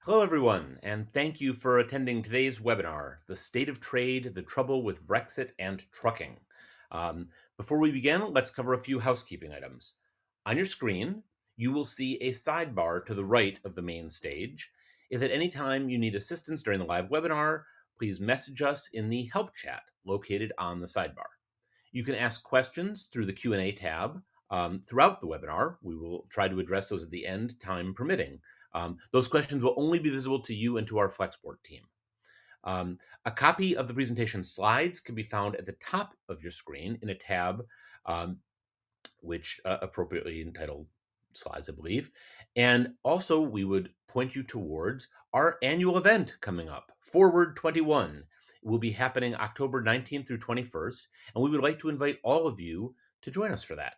Hello, everyone, and thank you for attending today's webinar, The State of Trade, the Trouble with Brexit and Trucking. Before we begin, let's cover a few housekeeping items. On your screen, you will see a sidebar to the right of the main stage. If at any time you need assistance during the live webinar, please message us in the help chat located on the sidebar. You can ask questions through the Q&A tab throughout the webinar. We will try to address those at the end, time permitting. Those questions will only be visible to you and to our Flexport team. A copy of the presentation slides can be found at the top of your screen in a tab which appropriately entitled slides, I believe. And also, we would point you towards our annual event coming up, Forward 21. It will be happening October 19th through 21st, and we would like to invite all of you to join us for that.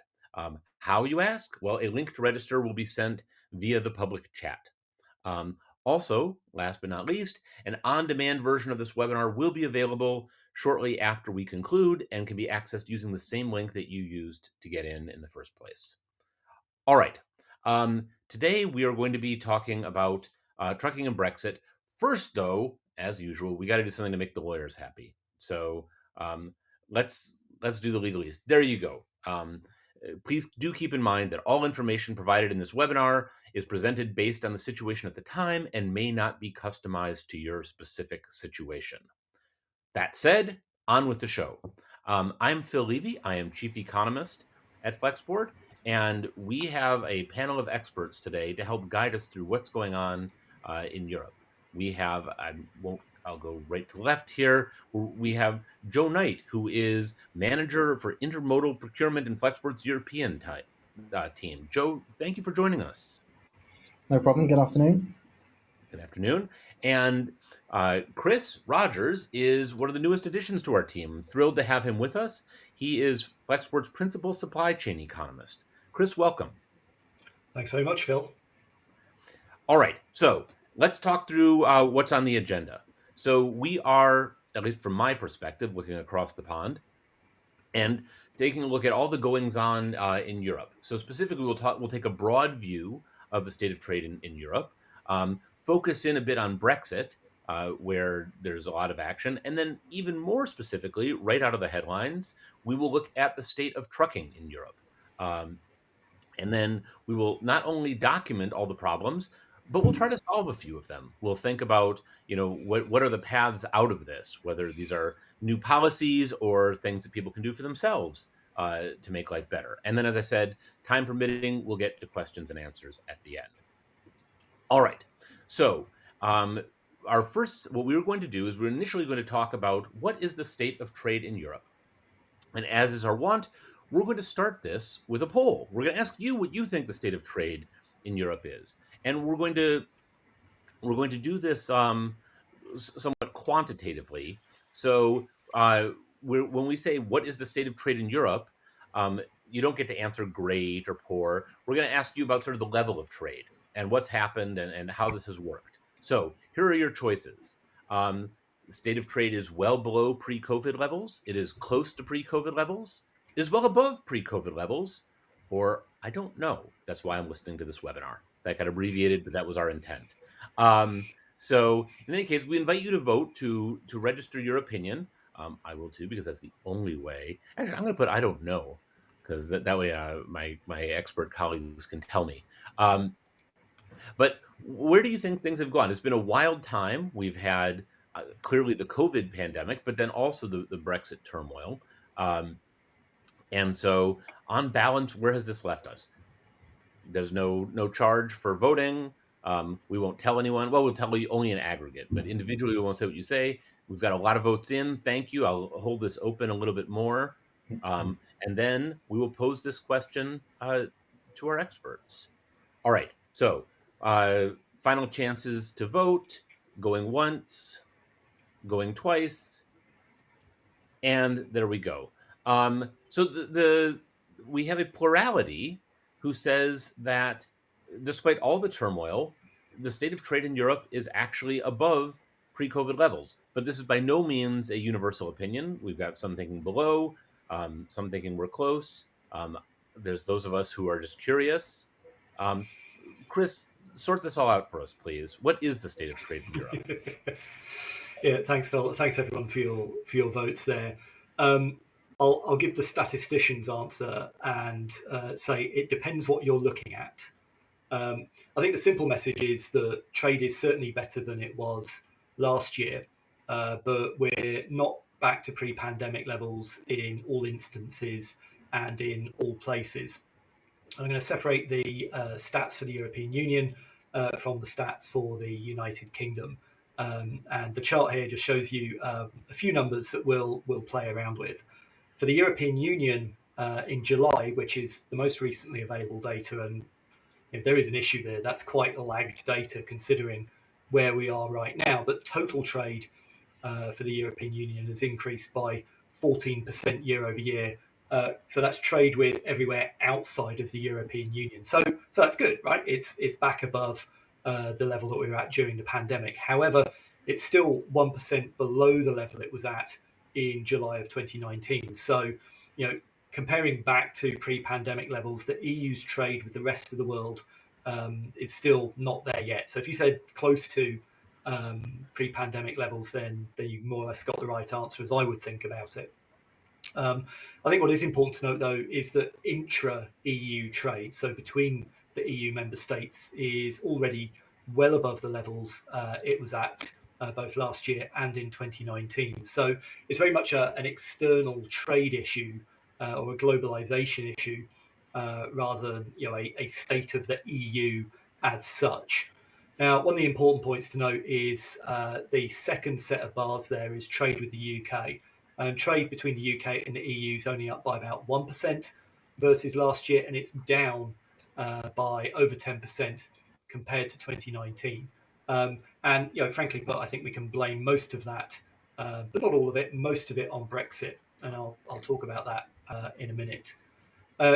How, you ask? Well, a link to register will be sent via the public chat. Also, last but not least, an on-demand version of this webinar will be available shortly after we conclude and can be accessed using the same link that you used to get in the first place. All right. Today we are going to be talking about trucking and Brexit. First, though, as usual, we got to do something to make the lawyers happy. So let's do the legalese. There you go. Please do keep in mind that all information provided in this webinar is presented based on the situation at the time and may not be customized to your specific situation. That said, on with the show. I'm Phil Levy. I am Chief Economist at Flexport, and we have a panel of experts today to help guide us through what's going on in Europe. We have, I'll go right to left here. We have Joe Knight, who is manager for Intermodal Procurement in Flexport's European team. Joe, thank you for joining us. No problem. Good afternoon. Good afternoon. And Chris Rogers is one of the newest additions to our team. Thrilled to have him with us. He is Flexport's principal supply chain economist. Chris, welcome. Thanks very much, Phil. All right, so let's talk through what's on the agenda. So we are, at least from my perspective, looking across the pond and taking a look at all the goings on in Europe. So specifically, we'll take a broad view of the state of trade in Europe, focus in a bit on Brexit, where there's a lot of action, and then even more specifically, right out of the headlines, we will look at the state of trucking in Europe. And then we will not only document all the problems, but we'll try to solve a few of them. We'll think about, what are the paths out of this, whether these are new policies or things that people can do for themselves to make life better. And then, as I said, time permitting, we'll get to questions and answers at the end. All right. So, what we were going to do is we're initially going to talk about what is the state of trade in Europe. And as is our wont, we're going to start this with a poll. We're going to ask you what you think the state of trade in Europe is, and we're going to do this somewhat quantitatively. So when we say what is the state of trade in Europe, you don't get to answer great or poor. We're going to ask you about sort of the level of trade and what's happened and how this has worked. So here are your choices. The state of trade is well below pre-COVID levels. It is close to pre-COVID levels. It is well above pre-COVID levels. Or I don't know. That's why I'm listening to this webinar. That got abbreviated, but that was our intent. So in any case, we invite you to vote to register your opinion. I will too, because that's the only way. Actually, I'm going to put I don't know, because that way my expert colleagues can tell me. But where do you think things have gone? It's been a wild time. We've had clearly the COVID pandemic, but then also the Brexit turmoil. And so on balance, where has this left us? There's no charge for voting. We won't tell anyone. Well, we'll tell you only in aggregate, but individually, we won't say what you say. We've got a lot of votes in. Thank you. I'll hold this open a little bit more. And then we will pose this question to our experts. All right. So final chances to vote, going once, going twice, and there we go. So we have a plurality who says that despite all the turmoil, the state of trade in Europe is actually above pre-COVID levels. But this is by no means a universal opinion. We've got some thinking below, some thinking we're close. There's those of us who are just curious. Chris, sort this all out for us, please. What is the state of trade in Europe? Yeah, thanks, Phil. Thanks everyone for your votes there. I'll give the statistician's answer and say it depends what you're looking at. I think the simple message is that trade is certainly better than it was last year, but we're not back to pre-pandemic levels in all instances and in all places. I'm going to separate the stats for the European Union from the stats for the United Kingdom. And the chart here just shows you a few numbers that we'll play around with. For the European Union in July, which is the most recently available data, and if there is an issue there, that's quite lagged data considering where we are right now. But total trade for the European Union has increased by 14% year over year. So that's trade with everywhere outside of the European Union. So that's good, right? It's back above the level that we were at during the pandemic. However, it's still 1% below the level it was at in July of 2019. So, comparing back to pre-pandemic levels, the EU's trade with the rest of the world is still not there yet. So if you said close to pre-pandemic levels, then you more or less got the right answer as I would think about it. I think what is important to note, though, is that intra-EU trade, so between the EU member states, is already well above the levels it was at both last year and in 2019. So it's very much an external trade issue or a globalization issue rather than a state of the EU as such. Now, one of the important points to note is the second set of bars there is trade with the UK. And trade between the UK and the EU is only up by about 1% versus last year, and it's down by over 10% compared to 2019. And frankly, but I think we can blame most of that, but not all of it, most of it on Brexit, and I'll talk about that in a minute.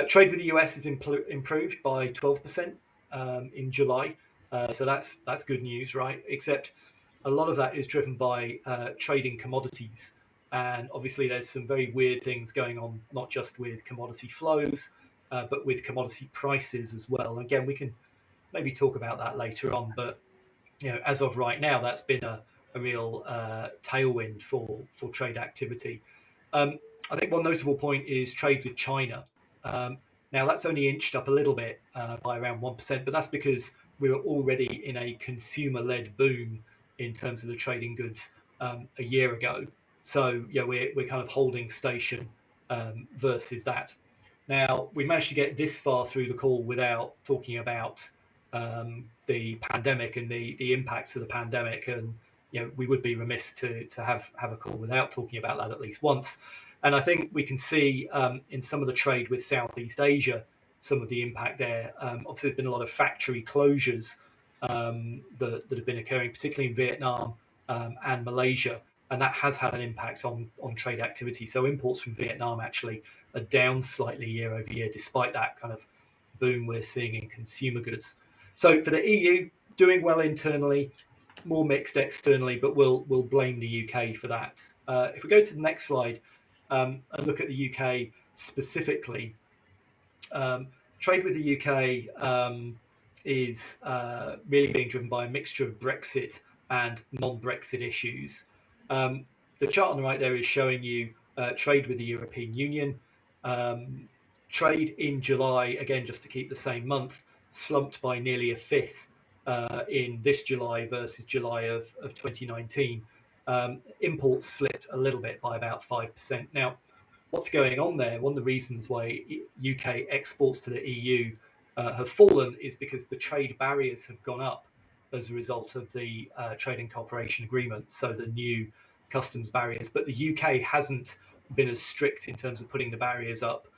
Trade with the US is improved by 12% in July, so that's good news, right? Except a lot of that is driven by trading commodities. And obviously, there's some very weird things going on, not just with commodity flows, but with commodity prices as well. Again, we can maybe talk about that later on. But as of right now, that's been a real tailwind for trade activity. I think one notable point is trade with China. Now, that's only inched up a little bit by around 1%, but that's because we were already in a consumer-led boom in terms of the trading goods a year ago. So we're kind of holding station versus that. Now, we managed to get this far through the call without talking about the pandemic and the impacts of the pandemic, and we would be remiss to have a call without talking about that at least once. And I think we can see in some of the trade with Southeast Asia some of the impact there. Obviously, there's been a lot of factory closures that have been occurring, particularly in Vietnam and Malaysia, and that has had an impact on trade activity. So imports from Vietnam actually are down slightly year over year, despite that kind of boom we're seeing in consumer goods. So for the EU, doing well internally, more mixed externally, but we'll blame the UK for that. If we go to the next slide and look at the UK specifically, trade with the UK is really being driven by a mixture of Brexit and non-Brexit issues. The chart on the right there is showing you trade with the European Union. Trade in July, again, just to keep the same month, slumped by nearly a fifth in this July versus July of 2019. Imports slipped a little bit by about 5%. Now, what's going on there? One of the reasons why UK exports to the EU have fallen is because the trade barriers have gone up as a result of the Trade and Cooperation Agreement, so the new customs barriers. But the UK hasn't been as strict in terms of putting the barriers up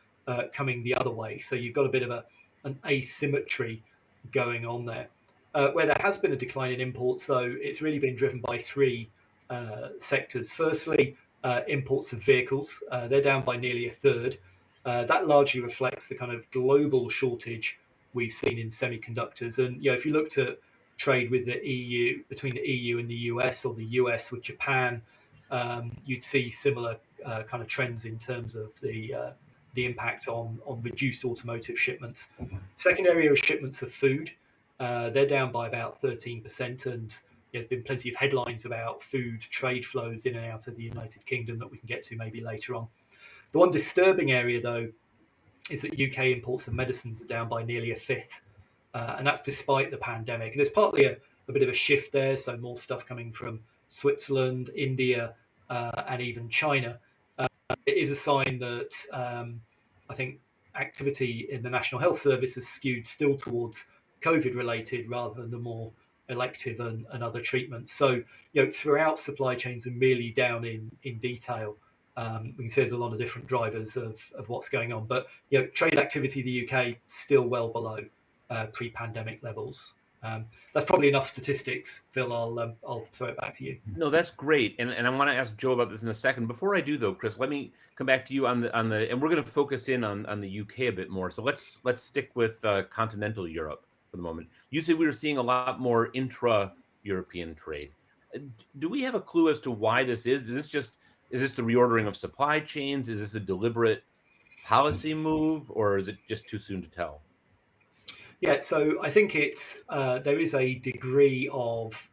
coming the other way. So you've got a bit of an asymmetry going on there. Where there has been a decline in imports, though, it's really been driven by three sectors. Firstly, imports of vehicles. They're down by nearly a third. That largely reflects the kind of global shortage we've seen in semiconductors. And if you looked at trade with the EU, between the EU and the US, or the US with Japan, you'd see similar kind of trends in terms of the impact on reduced automotive shipments. Second area is shipments of food. They're down by about 13%, and there's been plenty of headlines about food trade flows in and out of the United Kingdom that we can get to maybe later on. The one disturbing area, though, is that UK imports of medicines are down by nearly a fifth, and that's despite the pandemic. And there's partly a bit of a shift there, so more stuff coming from Switzerland, India, and even China. It is a sign that I think activity in the National Health Service has skewed still towards COVID related rather than the more elective and other treatments. So, throughout supply chains and really down in detail, we can see there's a lot of different drivers of what's going on. But, trade activity in the UK still well below pre-pandemic levels. That's probably enough statistics, Phil. I'll throw it back to you. No, that's great, and I want to ask Joe about this in a second. Before I do, though, Chris, let me come back to you on the and we're going to focus in on the UK a bit more. So let's stick with continental Europe for the moment. You said we were seeing a lot more intra-European trade. Do we have a clue as to why this is? Is this the reordering of supply chains? Is this a deliberate policy move, or is it just too soon to tell? Yeah, so I think it's there is a degree of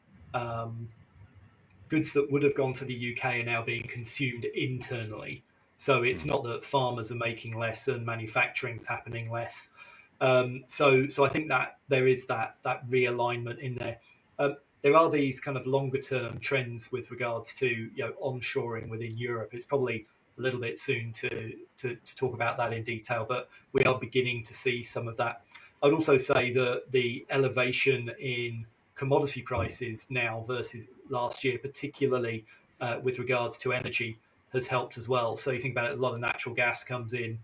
goods that would have gone to the UK are now being consumed internally. So it's Hmm. not that farmers are making less and manufacturing's happening less. So I think that there is that realignment in there. There are these kind of longer term trends with regards to onshoring within Europe. It's probably a little bit soon to talk about that in detail, but we are beginning to see some of that. I'd also say that the elevation in commodity prices now versus last year, particularly with regards to energy, has helped as well. So you think about it, a lot of natural gas comes in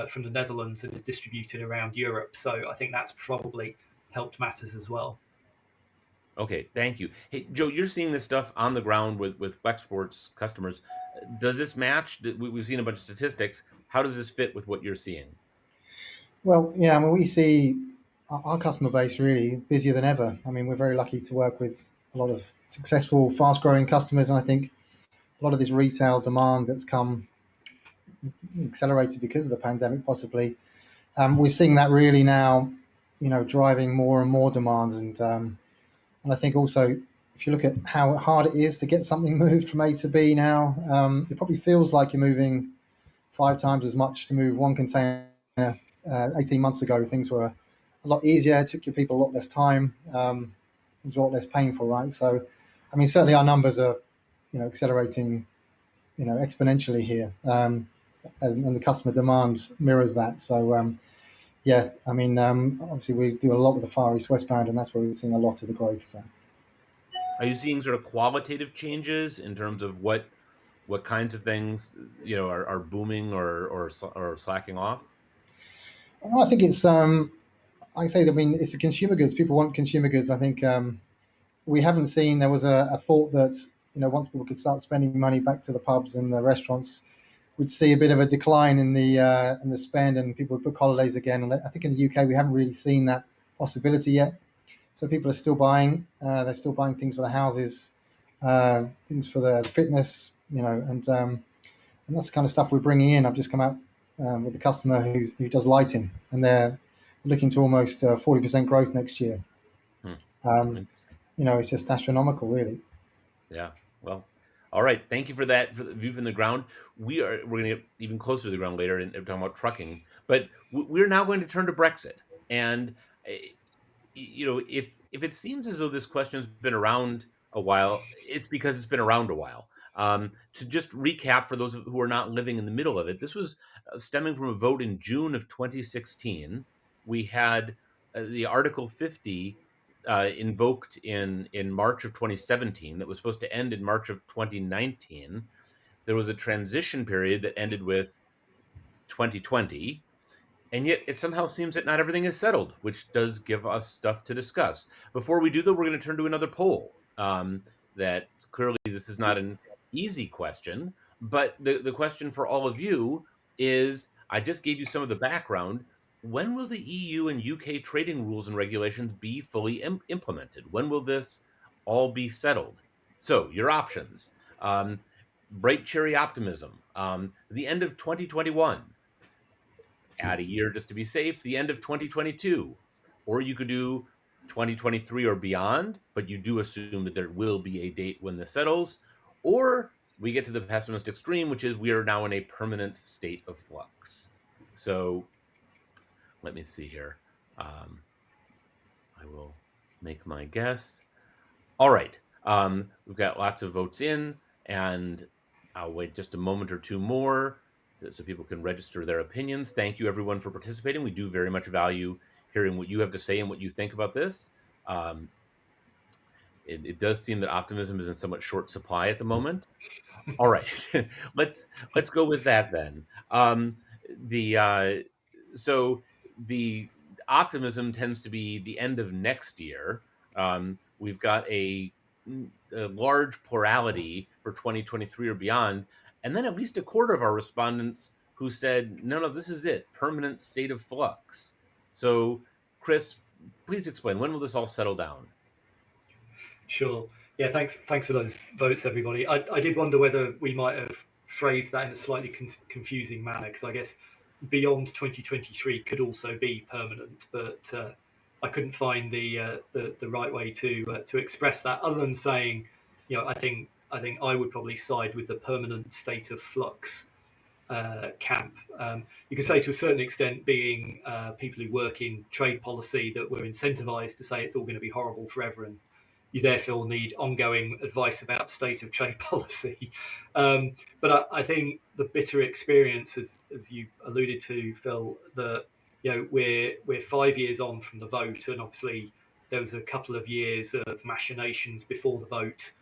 from the Netherlands and is distributed around Europe. So I think that's probably helped matters as well. Okay, thank you. Hey, Joe, you're seeing this stuff on the ground with Flexport's customers. Does this match? We've seen a bunch of statistics. How does this fit with what you're seeing? Well, yeah, I mean, we see our customer base really busier than ever. I mean, we're very lucky to work with a lot of successful, fast-growing customers, and I think a lot of this retail demand that's come accelerated because of the pandemic, possibly. We're seeing that really now, driving more and more demand, and I think also if you look at how hard it is to get something moved from A to B now, it probably feels like you're moving 5 times as much to move one container. 18 months ago, things were a lot easier. It took your people a lot less time. It was a lot less painful, right? So, I mean, certainly our numbers are, accelerating, exponentially here, and the customer demand mirrors that. So, yeah, I mean, obviously we do a lot with the Far East westbound, and that's where we're seeing a lot of the growth. So, Are you seeing sort of qualitative changes in terms of what kinds of things are booming or slacking off? I think it's, I say that, I mean, it's the consumer goods. People want consumer goods. I think we haven't seen. There was a thought that once people could start spending money back to the pubs and the restaurants, we'd see a bit of a decline in the spend, and people would book holidays again. And I think in the UK we haven't really seen that possibility yet. So people are still buying. They're still buying things for the houses, things for the fitness, and that's the kind of stuff we're bringing in. I've just come out with a customer who does lighting, and they're looking to almost 40% growth next year. Hmm. Um, Interesting. it's just astronomical, really. Yeah. Well, all right. Thank you for that, for the view from the ground. We're going to get even closer to the ground later and talking about trucking, but we're now going to turn to Brexit. And eh, if it seems as though this question's been around a while, it's because it's been around a while. To just recap for those who are not living in the middle of it, this was stemming from a vote in June of 2016. We had the Article 50 invoked in March of 2017 that was supposed to end in March of 2019. There was a transition period that ended with 2020, and yet it somehow seems that not everything is settled, which does give us stuff to discuss. Before we do, though, we're going to turn to another poll. That clearly this is not an easy question, but the question for all of you is, I just gave you some of the background. When will the EU and UK trading rules and regulations be fully implemented? When will this all be settled? So, your options: bright cherry optimism, the end of 2021, add a year just to be safe, the end of 2022. Or you could do 2023 or beyond, but you do assume that there will be a date when this settles, or we get to the pessimist extreme, which is we are now in a permanent state of flux. So let me see here. I will make my guess. All right. We've got lots of votes in, and I'll wait just a moment or two more so people can register their opinions. Thank you, everyone, for participating. We do very much value hearing what you have to say and what you think about this. Um, it does seem that optimism is in somewhat short supply at the moment. All right, let's go with that then. The so the optimism tends to be the end of next year. We've got a large plurality for 2023 or beyond, and then at least a quarter of our respondents who said, "No, no, this is it, permanent state of flux." So, Chris, please explain, when will this all settle down? Sure. Yeah, thanks for those votes, everybody. I did wonder whether we might have phrased that in a slightly confusing manner, because I guess beyond 2023 could also be permanent, but I couldn't find the right way to express that, other than saying, I think I would probably side with the permanent state of flux camp. You can say to a certain extent, being people who work in trade policy, that we're incentivized to say it's all going to be horrible forever, and you therefore need ongoing advice about state of trade policy. But I think the bitter experience, as you alluded to, Phil, that we're 5 years on from the vote, and obviously there was a couple of years of machinations before the vote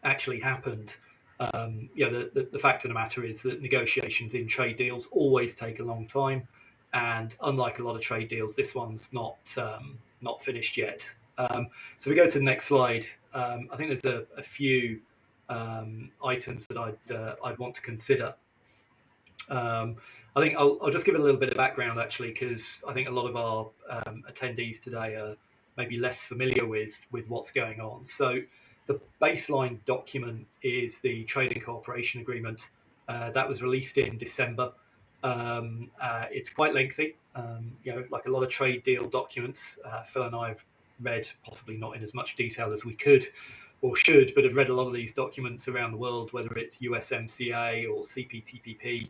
actually happened. The fact of the matter is that negotiations in trade deals always take a long time, and unlike a lot of trade deals, this one's not finished yet. So we go to the next slide. I think there's a few items that I'd want to consider. I think I'll just give it a little bit of background, actually, because I think a lot of our attendees today are maybe less familiar with what's going on. So the baseline document is the Trade and Cooperation Agreement that was released in December. It's quite lengthy, like a lot of trade deal documents. Phil and I have read, possibly not in as much detail as we could or should, but have read a lot of these documents around the world, whether it's USMCA or CPTPP.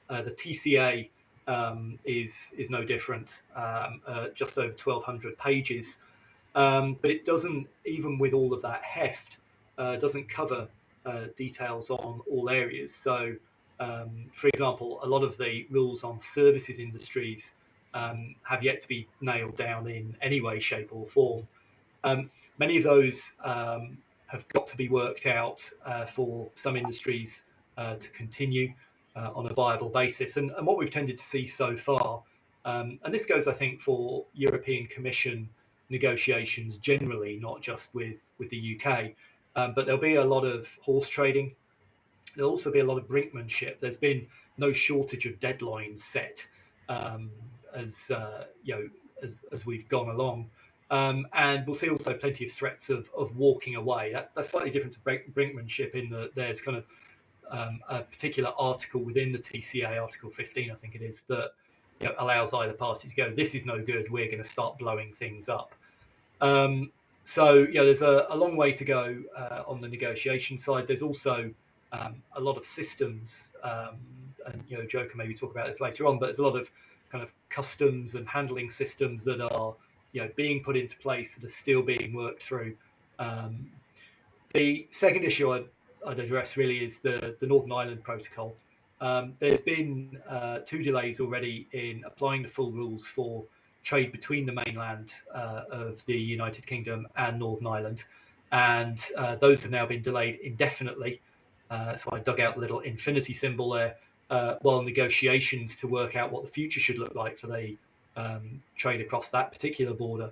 The TCA is no different, just over 1,200 pages. But it doesn't, even with all of that heft, doesn't cover details on all areas. So, for example, a lot of the rules on services industries have yet to be nailed down in any way, shape, or form. Many of those have got to be worked out for some industries to continue on a viable basis. And what we've tended to see so far, and this goes, I think, for European Commission negotiations generally, not just with the UK, but there'll be a lot of horse trading. There'll also be a lot of brinkmanship. There's been no shortage of deadlines set as as we've gone along. And we'll see also plenty of threats of walking away. That's slightly different to brinkmanship, in that there's kind of a particular article within the TCA, Article 15, I think it is, that allows either party to go, this is no good, we're going to start blowing things up. So there's a long way to go on the negotiation side. There's also a lot of systems, and Joe can maybe talk about this later on, but there's a lot of kind of customs and handling systems that are being put into place, that are still being worked through. The second issue I'd address really is the Northern Ireland Protocol. There's been 2 delays already in applying the full rules for trade between the mainland of the United Kingdom and Northern Ireland, and those have now been delayed indefinitely. So I dug out the little infinity symbol there, while negotiations to work out what the future should look like for the trade across that particular border.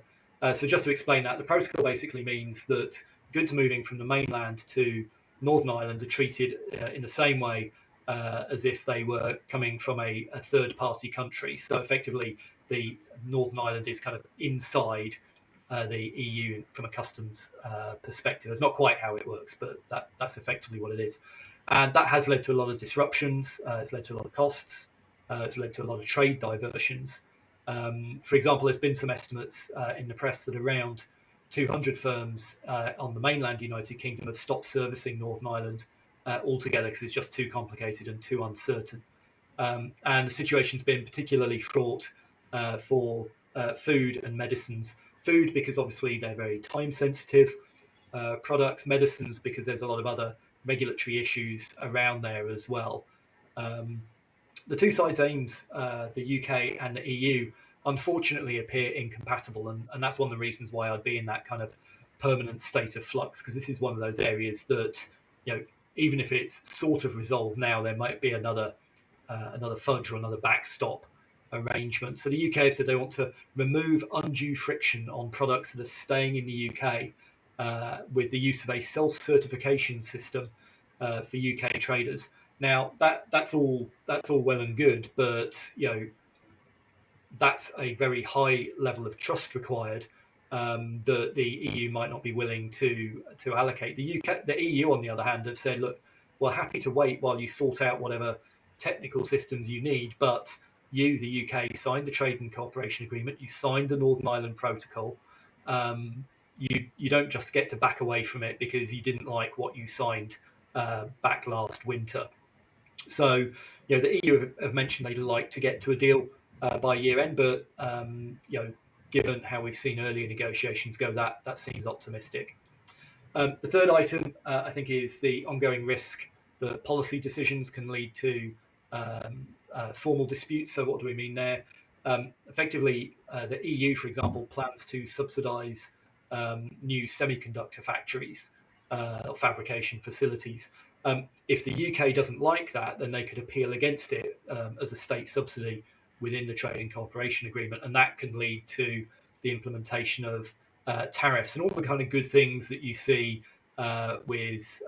So just to explain that, the protocol basically means that goods moving from the mainland to Northern Ireland are treated in the same way as if they were coming from a third-party country. So effectively, the Northern Ireland is kind of inside the EU from a customs perspective. It's not quite how it works, but that's effectively what it is. And that has led to a lot of disruptions. It's led to a lot of costs. It's led to a lot of trade diversions. For example, there's been some estimates in the press that around 200 firms on the mainland United Kingdom have stopped servicing Northern Ireland altogether because it's just too complicated and too uncertain. And the situation's been particularly fraught for food and medicines. Food, because obviously they're very time sensitive products, medicines, because there's a lot of other regulatory issues around there as well. The two sides' aims, the UK and the EU, unfortunately appear incompatible, and that's one of the reasons why I'd be in that kind of permanent state of flux, because this is one of those areas that, even if it's sort of resolved now, there might be another fudge or another backstop arrangement. So the UK have said they want to remove undue friction on products that are staying in the UK with the use of a self-certification system for UK traders. Now that's all well and good, but that's a very high level of trust required that the EU might not be willing to allocate. The EU, on the other hand, have said, look, we're happy to wait while you sort out whatever technical systems you need, but you, the UK, signed the Trade and Cooperation Agreement, you signed the Northern Ireland Protocol. You don't just get to back away from it because you didn't like what you signed back last winter. So, the EU have mentioned they'd like to get to a deal by year end, but given how we've seen earlier negotiations go, that seems optimistic. The third item, I think, is the ongoing risk that policy decisions can lead to formal disputes. So, what do we mean there? Effectively, the EU, for example, plans to subsidise new semiconductor factories or fabrication facilities. If the UK doesn't like that, then they could appeal against it as a state subsidy within the Trade and Cooperation Agreement, and that can lead to the implementation of tariffs and all the kind of good things that you see with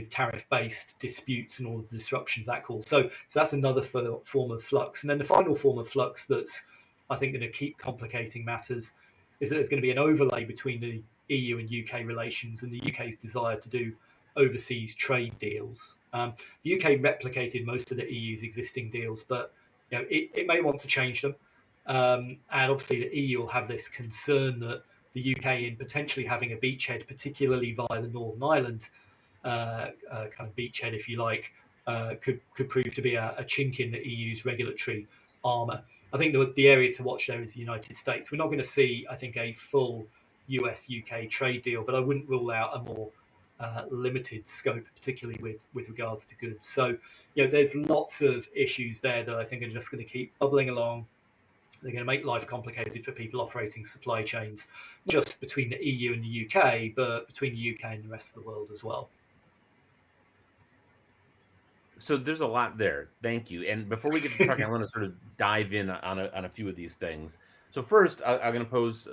tariff-based disputes and all the disruptions that causes. So that's another form of flux. And then the final form of flux that's, I think, going to keep complicating matters is that there's going to be an overlay between the EU and UK relations and the UK's desire to do overseas trade deals. The UK replicated most of the EU's existing deals, but it may want to change them. And obviously, the EU will have this concern that the UK, in potentially having a beachhead, particularly via the Northern Ireland kind of beachhead, if you like, could prove to be a chink in the EU's regulatory armour. I think the area to watch there is the United States. We're not going to see, I think, a full US-UK trade deal, but I wouldn't rule out a more limited scope, particularly with regards to goods. So, there's lots of issues there that I think are just going to keep bubbling along. They're going to make life complicated for people operating supply chains, not just between the EU and the UK, but between the UK and the rest of the world as well. So there's a lot there. Thank you. And before we get to trucking, I want to sort of dive in on a few of these things. So first, I'm going to pose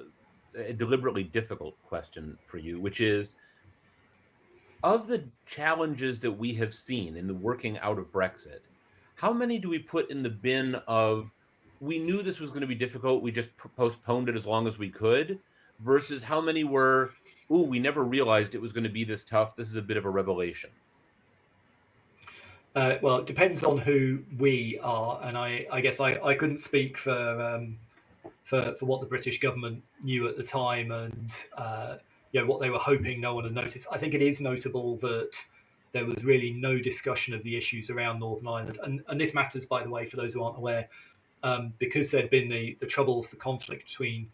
a deliberately difficult question for you, which is, of the challenges that we have seen in the working out of Brexit, how many do we put in the bin of we knew this was going to be difficult, we just postponed it as long as we could, versus how many were, ooh, we never realized it was going to be this tough. This is a bit of a revelation. Well, it depends on who we are, and I guess I couldn't speak for what the British government knew at the time and what they were hoping no one had noticed. I think it is notable that there was really no discussion of the issues around Northern Ireland, and this matters, by the way, for those who aren't aware, because there'd been the troubles, the conflict between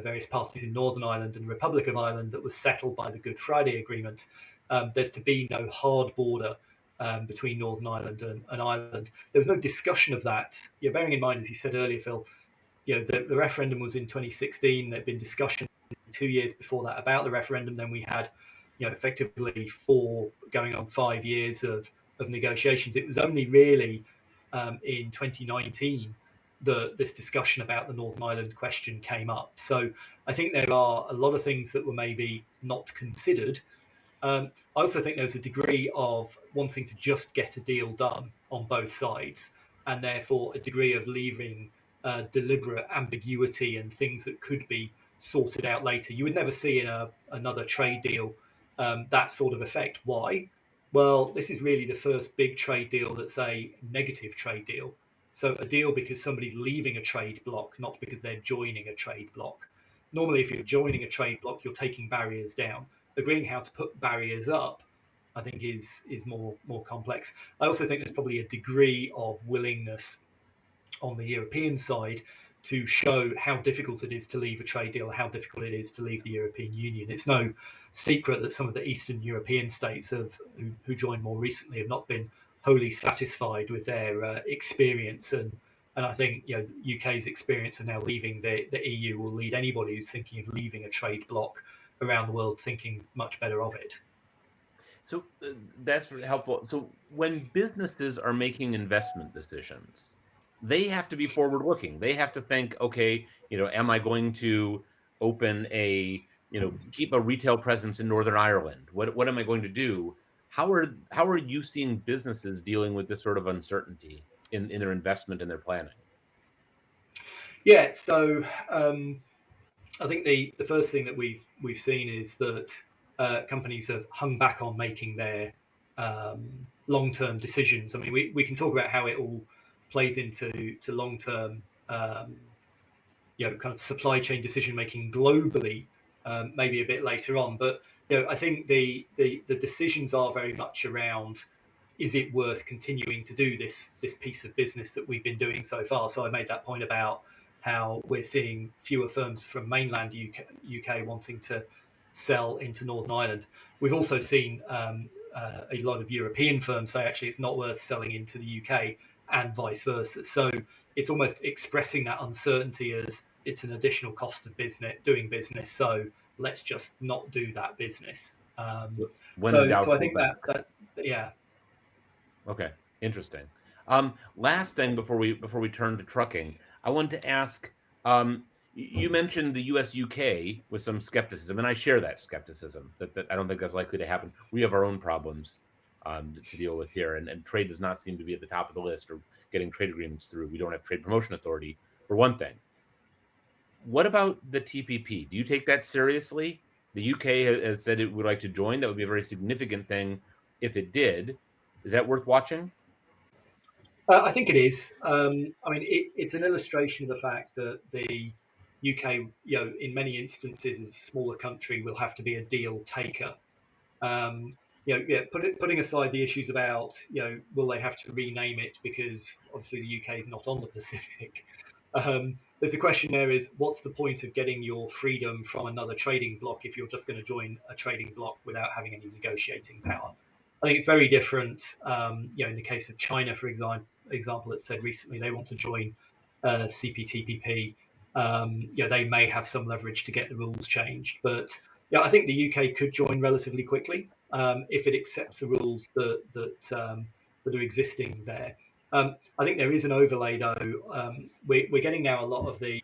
various parties in Northern Ireland and the Republic of Ireland that was settled by the Good Friday Agreement. There's to be no hard border between Northern Ireland and Ireland. There was no discussion of that. Bearing in mind, as you said earlier, Phil, the referendum was in 2016. There'd been discussion 2 years before that about the referendum. Then we had, effectively 4 going on 5 years of negotiations. It was only really in 2019 that this discussion about the Northern Ireland question came up. So I think there are a lot of things that were maybe not considered. I also think there was a degree of wanting to just get a deal done on both sides, and therefore a degree of leaving deliberate ambiguity and things that could be sorted out later. You would never see in another trade deal that sort of effect. Why? Well, this is really the first big trade deal that's a negative trade deal. So a deal because somebody's leaving a trade block, not because they're joining a trade block. Normally, if you're joining a trade block, you're taking barriers down. Agreeing how to put barriers up, I think, is more complex. I also think there's probably a degree of willingness on the European side to show how difficult it is to leave a trade deal, how difficult it is to leave the European Union. It's no secret that some of the Eastern European states who joined more recently have not been wholly satisfied with their experience. And I think UK's experience of now leaving the EU will lead anybody who's thinking of leaving a trade bloc around the world thinking much better of it. So that's really helpful. So when businesses are making investment decisions, they have to be forward looking. They have to think, okay, am I going to open keep a retail presence in Northern Ireland? What am I going to do? How are you seeing businesses dealing with this sort of uncertainty in their investment and their planning? Yeah, so I think the first thing that we've seen is that companies have hung back on making their long term decisions. I mean, we can talk about how it all plays into long term, kind of supply chain decision making globally, maybe a bit later on. But I think the decisions are very much around: is it worth continuing to do this piece of business that we've been doing so far? So I made that point about how we're seeing fewer firms from mainland UK wanting to sell into Northern Ireland. We've also seen a lot of European firms say actually it's not worth selling into the UK, and vice versa. So it's almost expressing that uncertainty as it's an additional cost of doing business. So let's just not do that business. When in So doubt, I pull think back. that yeah. Okay, interesting. Last thing before we turn to trucking, I wanted to ask. You mentioned the U.S. UK with some skepticism, and I share that skepticism. That I don't think that's likely to happen. We have our own problems to deal with here, and trade does not seem to be at the top of the list, or getting trade agreements through. We don't have trade promotion authority for one thing. What about the TPP? Do you take that seriously? The UK has said it would like to join. That would be a very significant thing if it did. Is that worth watching? I think it is. I mean, it's an illustration of the fact that the UK, in many instances, as a smaller country, will have to be a deal taker. Putting aside the issues about, will they have to rename it because obviously the UK is not on the Pacific. There's a question there is what's the point of getting your freedom from another trading bloc if you're just going to join a trading bloc without having any negotiating power? I think it's very different. In the case of China, for example, it said recently they want to join CPTPP. They may have some leverage to get the rules changed, but I think the UK could join relatively quickly if it accepts the rules that are existing there. I think there is an overlay, though. We're getting now a lot of these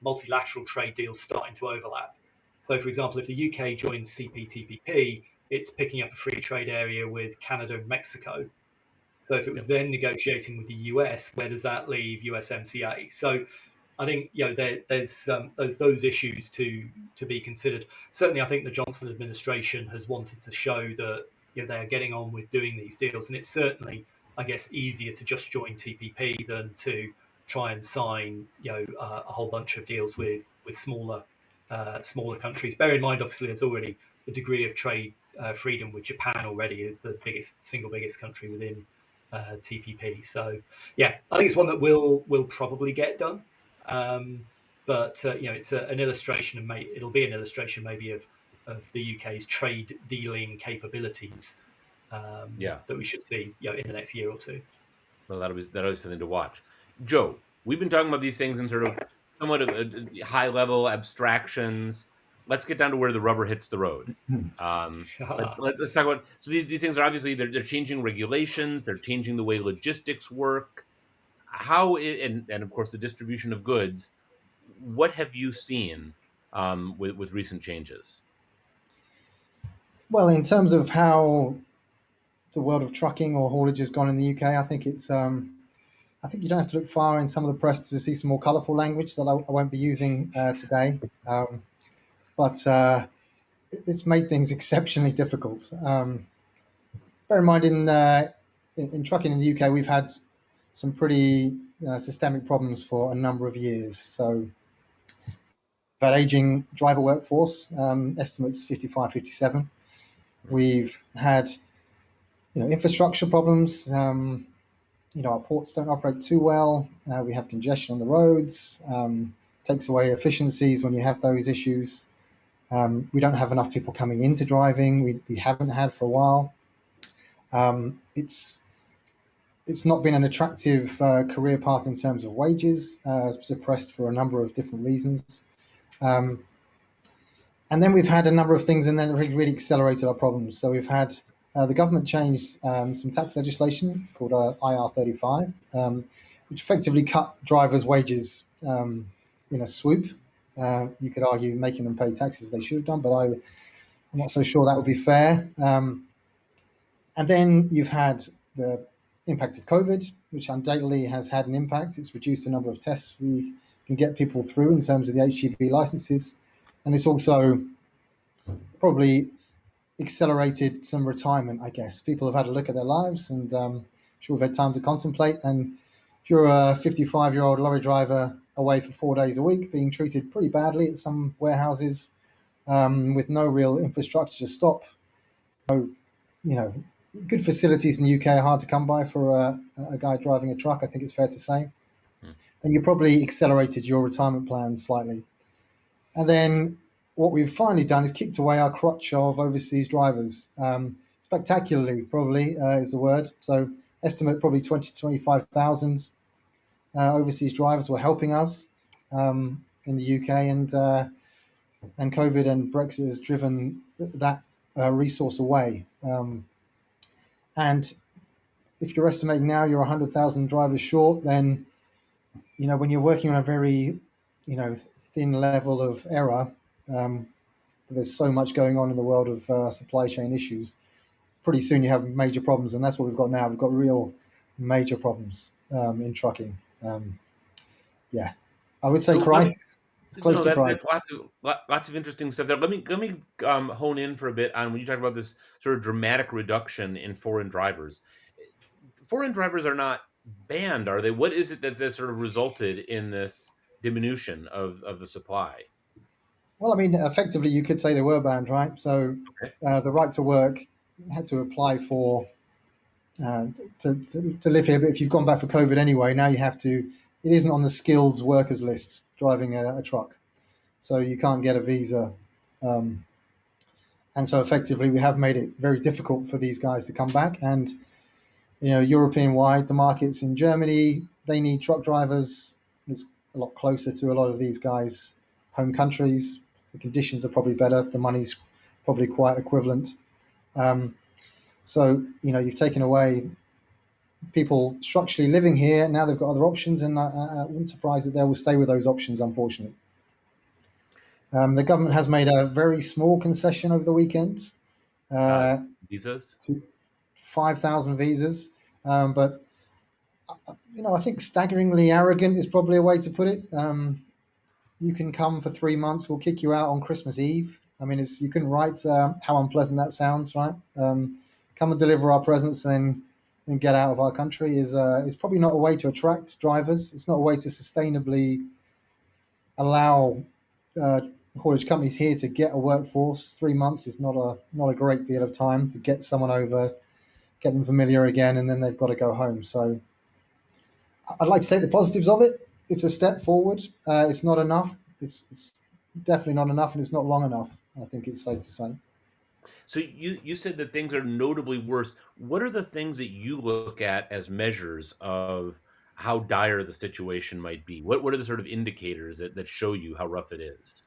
multilateral trade deals starting to overlap. So, for example, if the UK joins CPTPP, it's picking up a free trade area with Canada and Mexico. So, if it was Yep. then negotiating with the US, where does that leave USMCA? So, I think there's those issues to be considered. Certainly, I think the Johnson administration has wanted to show that they are getting on with doing these deals, and it's certainly, I guess, easier to just join TPP than to try and sign a whole bunch of deals with smaller countries. Bear in mind, obviously, there's already a degree of trade freedom with Japan already, is the single biggest country within TPP. So, yeah, I think it's one that will probably get done. But it's an illustration, and it'll be an illustration maybe of the UK's trade dealing capabilities Yeah. that we should see in the next year or two. Well, that'll be something to watch. Joe, we've been talking about these things in sort of somewhat of high level abstractions. Let's get down to where the rubber hits the road. Let's talk about. So these things are obviously they're changing regulations. They're changing the way logistics work. And of course the distribution of goods. What have you seen with recent changes? Well, in terms of how the world of trucking or haulage has gone in the UK, I think it's I think you don't have to look far in some of the press to see some more colourful language that I won't be using today. But it's made things exceptionally difficult. Bear in mind, in trucking in the UK, we've had some pretty systemic problems for a number of years. So that aging driver workforce, estimates 55, 57. We've had infrastructure problems. Our ports don't operate too well. We have congestion on the roads. Takes away efficiencies when you have those issues. We don't have enough people coming into driving. We haven't had for a while. It's not been an attractive career path in terms of wages, suppressed for a number of different reasons. And then we've had a number of things and then really accelerated our problems. So we've had the government changed some tax legislation called IR35, which effectively cut drivers' wages in a swoop. You could argue making them pay taxes they should have done, but I'm not so sure that would be fair. And then you've had the impact of COVID, which undoubtedly has had an impact. It's reduced the number of tests we can get people through in terms of the HGV licenses. And it's also probably accelerated some retirement, I guess. People have had a look at their lives and sure we've had time to contemplate. And if you're a 55-year-old lorry driver away for 4 days a week, being treated pretty badly at some warehouses with no real infrastructure to stop, good facilities in the UK are hard to come by for a guy driving a truck, I think it's fair to say. And you probably accelerated your retirement plans slightly. And then what we've finally done is kicked away our crutch of overseas drivers. Spectacularly, probably, is the word. So estimate probably 20 to 25,000 overseas drivers were helping us in the UK, and COVID and Brexit has driven that resource away. And if you're estimating now you're 100,000 drivers short, then when you're working on a very thin level of error, there's so much going on in the world of supply chain issues. Pretty soon you have major problems, and that's what we've got now. We've got real major problems in trucking. I would say crisis. It's close to crisis. That's lots of interesting stuff there. Let me hone in for a bit on when you talk about this sort of dramatic reduction in foreign drivers. Foreign drivers are not banned, are they? What is it that sort of resulted in this diminution of the supply? Well, I mean, effectively, you could say they were banned, right? So the right to work had to apply for to live here. But if you've gone back for COVID anyway, now you have to. It isn't on the skilled workers list driving a truck, so you can't get a visa. And so effectively, we have made it very difficult for these guys to come back. And European-wide, the markets in Germany, they need truck drivers. It's a lot closer to a lot of these guys' home countries. The conditions are probably better. The money's probably quite equivalent. So you've taken away people structurally living here. Now they've got other options, and I wouldn't be surprised that they will stay with those options, unfortunately. The government has made a very small concession over the weekend. Visas? 5,000 visas. But, I think staggeringly arrogant is probably a way to put it. You can come for 3 months, we'll kick you out on Christmas Eve. I mean, you can write how unpleasant that sounds, right? Come and deliver our presents and get out of our country is probably not a way to attract drivers. It's not a way to sustainably allow haulage companies here to get a workforce. 3 months is not a great deal of time to get someone over, get them familiar again, and then they've got to go home. So I'd like to take the positives of it. It's a step forward. It's not enough. It's definitely not enough, and it's not long enough, I think it's safe to say. So you said that things are notably worse. What are the things that you look at as measures of how dire the situation might be? What are the sort of indicators that show you how rough it is?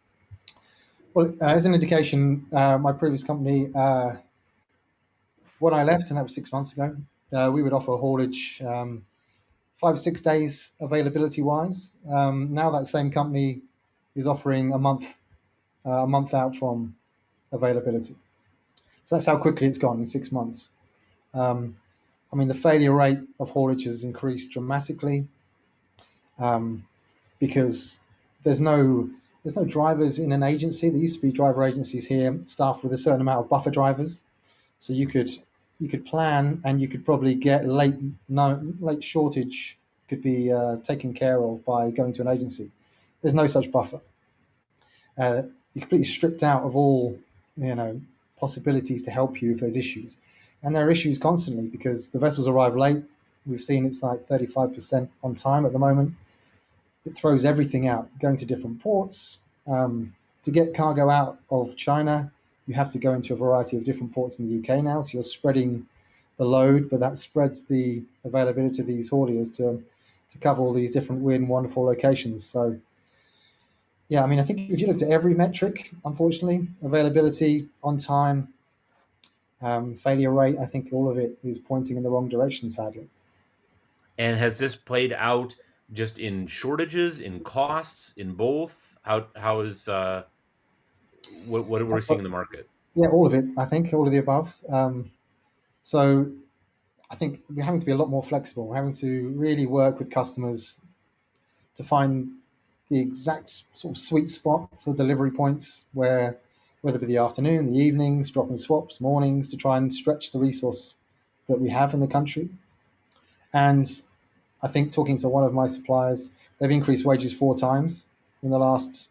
Well, as an indication, my previous company, when I left, and that was 6 months ago, we would offer haulage 5 or 6 days availability-wise. Now that same company is offering a month out from availability. So that's how quickly it's gone in 6 months. I mean, the failure rate of haulage has increased dramatically because there's no drivers in an agency. There used to be driver agencies here staffed with a certain amount of buffer drivers. So you could you could plan, and you could probably get late shortage could be taken care of by going to an agency. There's no such buffer. You're completely stripped out of all, possibilities to help you if there's issues. And there are issues constantly because the vessels arrive late. We've seen it's like 35% on time at the moment. It throws everything out, going to different ports. To get cargo out of China, you have to go into a variety of different ports in the UK now. So you're spreading the load, but that spreads the availability of these hauliers to cover all these different weird and wonderful locations. So yeah, I mean, I think if you looked at every metric, unfortunately, availability, on time, failure rate, I think all of it is pointing in the wrong direction, sadly. And has this played out just in shortages, in costs, in both? How is what are we seeing in the market? Yeah, all of it, I think, all of the above. So I think we're having to be a lot more flexible. We're having to really work with customers to find the exact sort of sweet spot for delivery points, where whether it be the afternoon, the evenings, drop and swaps, mornings, to try and stretch the resource that we have in the country. And I think talking to one of my suppliers, they've increased wages 4 times in the last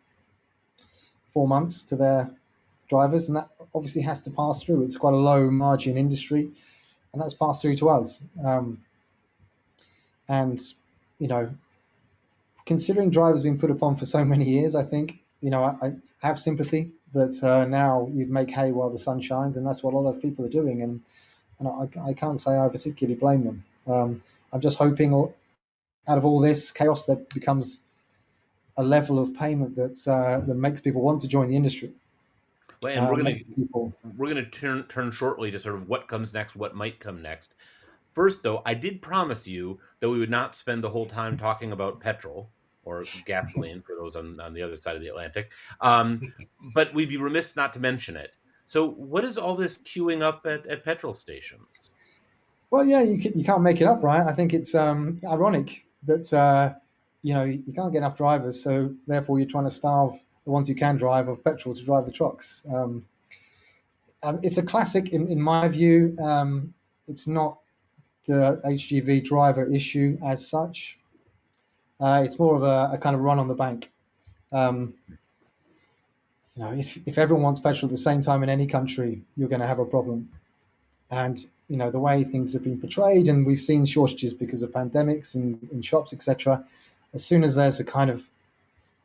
4 months to their drivers, and that obviously has to pass through. It's quite a low margin industry, and that's passed through to us. And considering drivers being put upon for so many years, I think I have sympathy that now you'd make hay while the sun shines, and that's what a lot of people are doing. And I can't say I particularly blame them. I'm just hoping out of all this chaos that becomes a level of payment that makes people want to join the industry. Well, and we're gonna turn shortly to sort of what comes next, what might come next. First, though, I did promise you that we would not spend the whole time talking about petrol or gasoline for those on the other side of the Atlantic, but we'd be remiss not to mention it. So, what is all this queuing up at petrol stations? Well, yeah, you can't make it up, right? I think it's ironic that you can't get enough drivers, so therefore you're trying to starve the ones who can drive of petrol to drive the trucks. It's a classic, in my view. It's not the HGV driver issue as such. It's more of a kind of run on the bank. If everyone wants petrol at the same time in any country, you're going to have a problem. And the way things have been portrayed, and we've seen shortages because of pandemics and in shops, etc. As soon as there's a kind of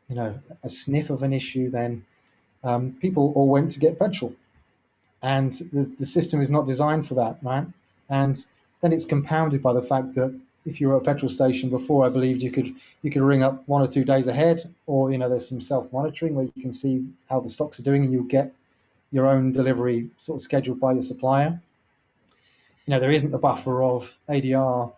a sniff of an issue, then people all went to get petrol, and the system is not designed for that, right? And then it's compounded by the fact that if you were at a petrol station before, I believed you could ring up 1 or 2 days ahead, or there's some self-monitoring where you can see how the stocks are doing, and you'll get your own delivery sort of scheduled by your supplier. There isn't the buffer of ADR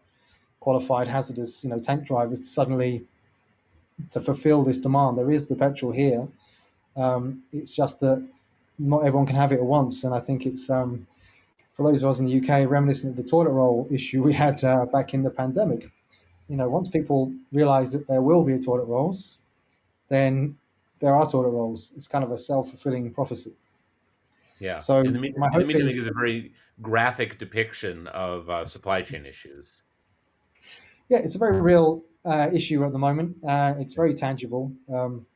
qualified hazardous tank drivers to fulfill this demand. There is the petrol here. It's just that not everyone can have it at once, and I think it's for those of us in the UK reminiscent of the toilet roll issue we had back in the pandemic. Once people realise that there will be toilet rolls, then there are toilet rolls. It's kind of a self-fulfilling prophecy. Yeah, So and the my hope media is is a very graphic depiction of supply chain issues. Yeah, it's a very real issue at the moment. It's very tangible. I'm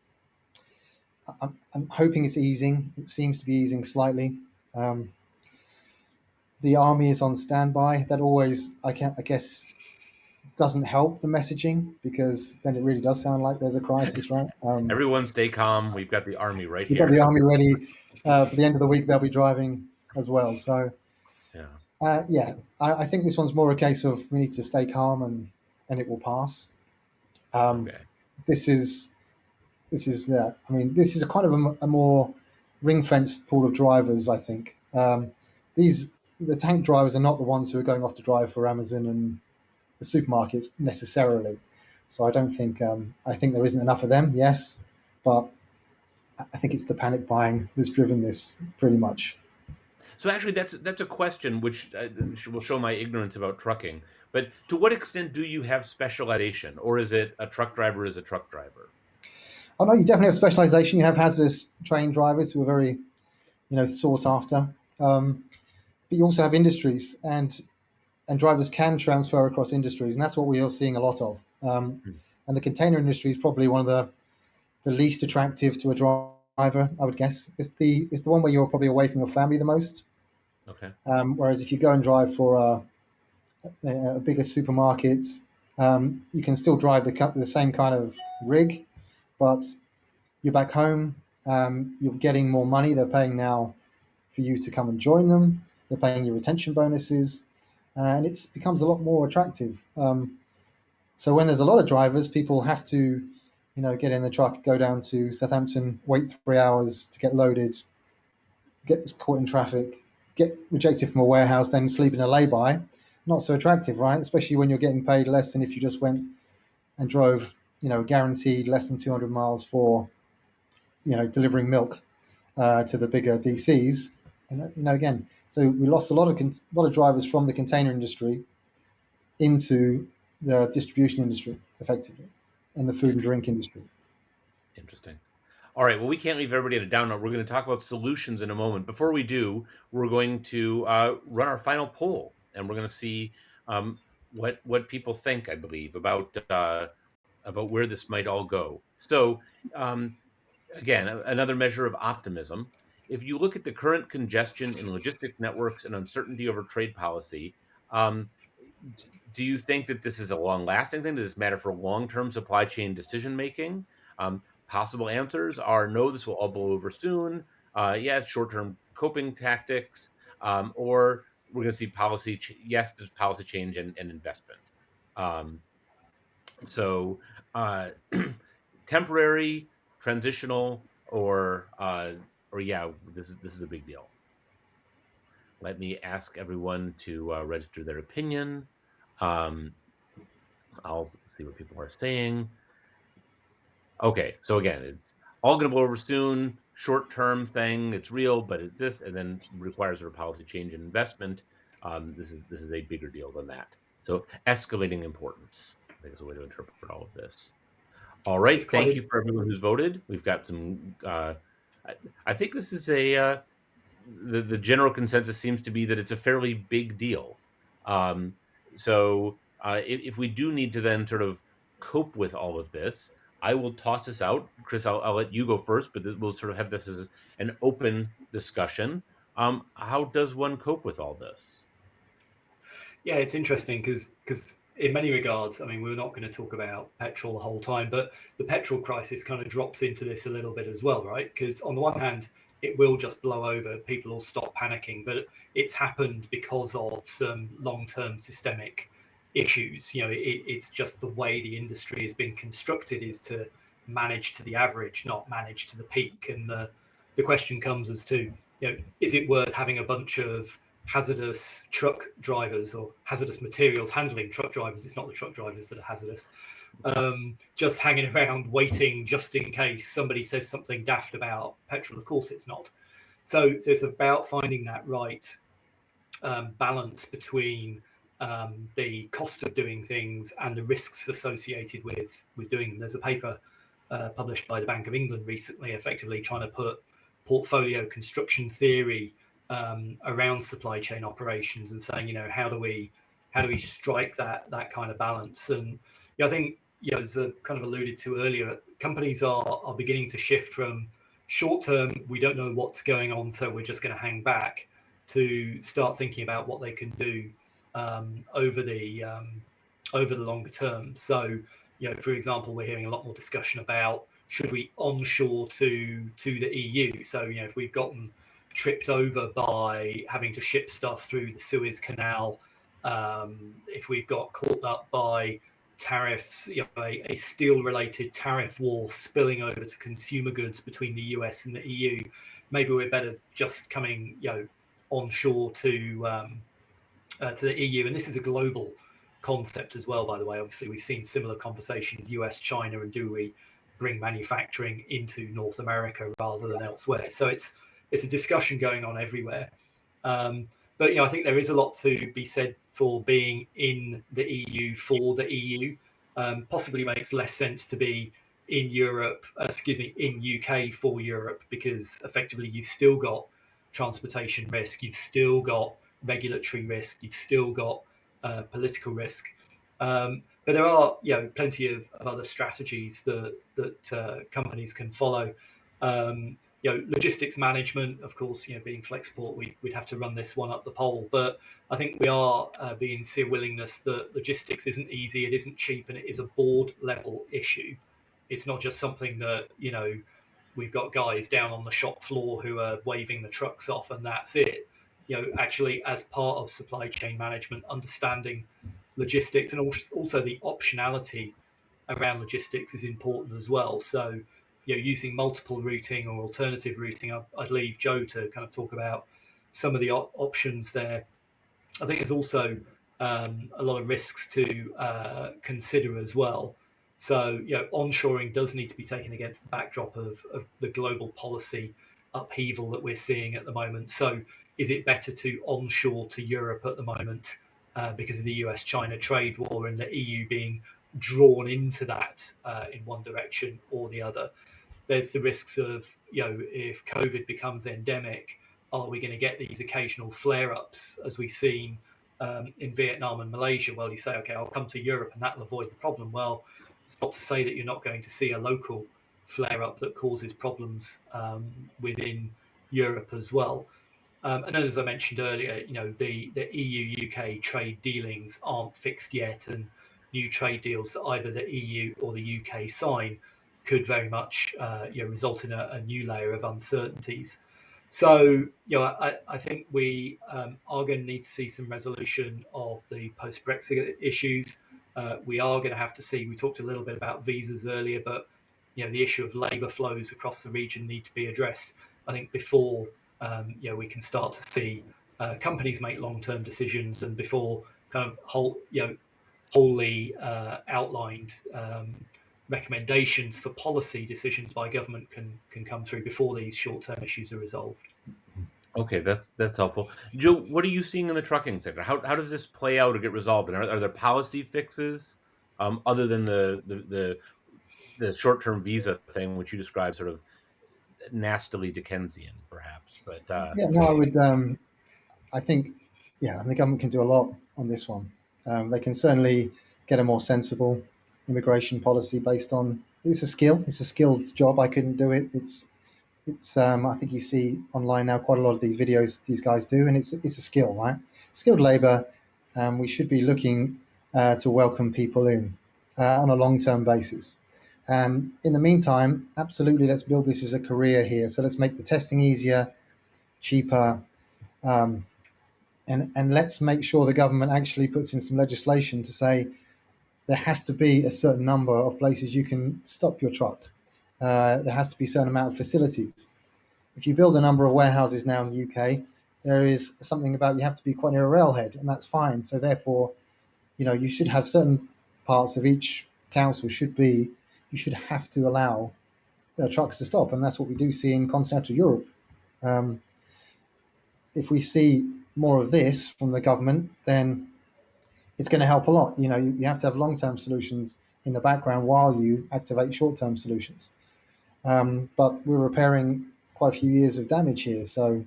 hoping it's easing. It seems to be easing slightly. The army is on standby. That always, I guess, doesn't help the messaging, because then it really does sound like there's a crisis, right? Everyone stay calm. We've got the army right We've got here. the army ready. For the end of the week, they'll be driving as well. So, yeah, I think this one's more a case of we need to stay calm, and it will pass. Okay. This is this is a kind of a more ring-fenced pool of drivers, I think. The tank drivers are not the ones who are going off to drive for Amazon and the supermarkets necessarily. So I don't think I think there isn't enough of them. Yes, but I think it's the panic buying that's driven this pretty much. So actually, that's a question which will show my ignorance about trucking. But to what extent do you have specialization, or is it a truck driver is a truck driver? Oh no, you definitely have specialization. You have hazardous train drivers who are very, sought after. but you also have industries, and drivers can transfer across industries, and that's what we are seeing a lot of. Hmm. And the container industry is probably one of the least attractive to a driver, I would guess. It's the one where you're probably away from your family the most. Okay. Whereas if you go and drive for a bigger supermarket, you can still drive the same kind of rig, but you're back home. You're getting more money. They're paying now for you to come and join them. They're paying you retention bonuses, and it becomes a lot more attractive. So when there's a lot of drivers, people have to, get in the truck, go down to Southampton, wait 3 hours to get loaded, get caught in traffic, get rejected from a warehouse, then sleep in a lay-by. Not so attractive, right? Especially when you're getting paid less than if you just went and drove, guaranteed less than 200 miles for, delivering milk to the bigger DCs. And again, so we lost a lot of drivers from the container industry into the distribution industry, effectively, and the food and drink industry. Interesting. All right. Well, we can't leave everybody at a down note. We're going to talk about solutions in a moment. Before we do, we're going to run our final poll, and we're going to see what people think. I believe about where this might all go. So, um, again, another measure of optimism. If you look at the current congestion in logistics networks and uncertainty over trade policy, um, do you think that this is a long lasting thing? Does this matter for long term supply chain decision making? Possible answers are no, this will all blow over soon. Yeah, short term coping tactics, or we're going to see policy. Yes, there's policy change and investment. Um, so, uh, temporary, transitional, or yeah, this is a big deal. Let me ask everyone to register their opinion. Um, I'll see what people are saying. Okay, so again, it's all going to blow over soon. Short-term thing, it's real, but it's this, and then requires a policy change and investment. This is a bigger deal than that. So escalating importance, I think is a way to interpret all of this. All It's right, quite thank you for everyone who's voted. We've got some. I, I think this is the general consensus seems to be that it's a fairly big deal. Um, so if we do need to then sort of cope with all of this, I will toss this out. Chris, I'll let you go first, but we'll sort of have this as an open discussion. How does one cope with all this? Yeah, it's interesting because in many regards, I mean, we're not going to talk about petrol the whole time, but the petrol crisis kind of drops into this a little bit as well, right? Because on the one hand, it will just blow over, people will stop panicking, but it's happened because of some long-term systemic issues. It's just the way the industry has been constructed is to manage to the average, not manage to the peak. And the question comes as to, is it worth having a bunch of hazardous truck drivers or hazardous materials handling truck drivers? It's not the truck drivers that are hazardous. Just hanging around waiting just in case somebody says something daft about petrol. Of course it's not. So it's about finding that right balance between the cost of doing things and the risks associated with doing them. There's a paper published by the Bank of England recently, effectively trying to put portfolio construction theory around supply chain operations and saying, how do we strike that kind of balance? And I think, as I kind of alluded to earlier, companies are beginning to shift from short term, we don't know what's going on, so we're just going to hang back, to start thinking about what they can do over the longer term. So, for example, we're hearing a lot more discussion about should we onshore to the EU. So, if we've gotten tripped over by having to ship stuff through the Suez Canal, if we've got caught up by tariffs, a steel-related tariff war spilling over to consumer goods between the US and the EU, maybe we're better just coming, onshore to the EU. And this is a global concept as well, by the way. Obviously, we've seen similar conversations, US, China, and do we bring manufacturing into North America rather than elsewhere? So it's a discussion going on everywhere. But I think there is a lot to be said for being in the EU for the EU. Possibly makes less sense to be in Europe, in UK for Europe, because effectively you've still got transportation risk, you've still got regulatory risk, you've still got political risk. But there are, plenty of other strategies that companies can follow. Logistics management, of course, being Flexport, we'd have to run this one up the pole. But I think we are being see a willingness that logistics isn't easy, it isn't cheap, and it is a board level issue. It's not just something that, we've got guys down on the shop floor who are waving the trucks off and that's it. Actually, as part of supply chain management, understanding logistics and also the optionality around logistics is important as well. So, using multiple routing or alternative routing, I'd leave Joe to kind of talk about some of the options there. I think there's also a lot of risks to consider as well. So, onshoring does need to be taken against the backdrop of the global policy upheaval that we're seeing at the moment. So, is it better to onshore to Europe at the moment because of the US-China trade war and the EU being drawn into that in one direction or the other? There's the risks of, if COVID becomes endemic, are we going to get these occasional flare-ups as we've seen in Vietnam and Malaysia? Well, you say, okay, I'll come to Europe and that'll avoid the problem. Well, it's not to say that you're not going to see a local flare-up that causes problems within Europe as well. And then, as I mentioned earlier, the EU-UK trade dealings aren't fixed yet, and new trade deals that either the EU or the UK sign could very much result in a new layer of uncertainties. So, I think we are going to need to see some resolution of the post-Brexit issues. We are going to have to see, we talked a little bit about visas earlier, but the issue of labour flows across the region need to be addressed, I think, before we can start to see companies make long-term decisions, and before kind of wholly outlined recommendations for policy decisions by government can come through before these short-term issues are resolved. Okay, that's helpful. Joe, what are you seeing in the trucking sector? How does this play out or get resolved? And are there policy fixes other than the short-term visa thing, which you described sort of nastily Dickensian, perhaps? But Yeah, no, I would. I think, yeah, the government can do a lot on this one. They can certainly get a more sensible immigration policy based on. It's a skill. It's a skilled job. I couldn't do it. It's. I think you see online now quite a lot of these videos these guys do, and it's a skill, right? Skilled labour. We should be looking to welcome people in on a long-term basis. In the meantime, absolutely, let's build this as a career here. So let's make the testing easier, cheaper. And let's make sure the government actually puts in some legislation to say there has to be a certain number of places you can stop your truck. There has to be a certain amount of facilities. If you build a number of warehouses now in the UK, there is something about you have to be quite near a railhead, and that's fine. So therefore, you should have certain parts of each council you should have to allow trucks to stop, and that's what we do see in continental Europe. If we see more of this from the government, then it's going to help a lot. You have to have long-term solutions in the background while you activate short-term solutions. But we're repairing quite a few years of damage here, so